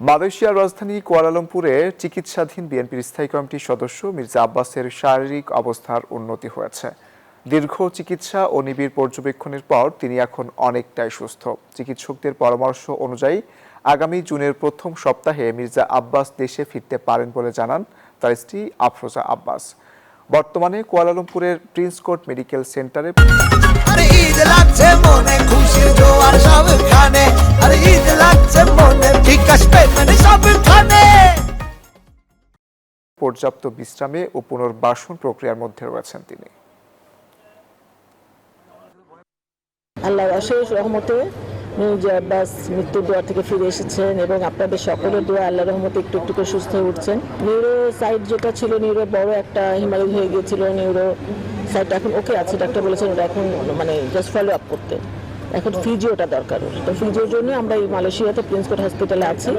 মালয়েশিয়ার রাজধানী কুয়ালালামপুরে চিকিৎসাধীন বিএনপির স্থায়ী কমিটির সদস্য মির্জা আব্বাসের শারীরিক অবস্থার উন্নতি হয়েছে। দীর্ঘ চিকিৎসা ও নিবিড় পর্যবেক্ষণের পর তিনি এখন অনেকটাই সুস্থ। চিকিৎসকদের পরামর্শ অনুযায়ী আগামী জুনের প্রথম সপ্তাহে মির্জা আব্বাস দেশে ফিরতে পারেন বলে জানান তার স্ত্রী আফরোজা আব্বাস। বর্তমানে কুয়ালালামপুরের প্রিন্স কোর্ট মেডিকেল সেন্টারে পর্যাপ্ত বিশ্রামে ও পুনর্বাসন প্রক্রিয়ার মধ্যে রয়েছেন তিনি। আল্লাহর অশেষ রহমতে মির্জা আব্বাস মৃত্যুর দোয়া থেকে ফিরে এসেছেন এবং আপনাদের সকলের দোয়া আল্লাহর রহমতে একটু একটু করে সুস্থ হয়ে উঠছেন। নিউরো সাইড যেটা ছিল, নিউরো বড় একটা হিমালয় হয়ে গিয়েছিল, নিউরো সাইডটা এখন ওকে আছে। ডাক্তার বলেছেন ওটা এখন জাস্ট ফলো আপ করতে। এখন ফিজিওটা দরকার। তো ফিজিওর জন্য আমরা এই মালয়েশিয়াতে প্রিন্স কোর্ট হসপিটালে আছি।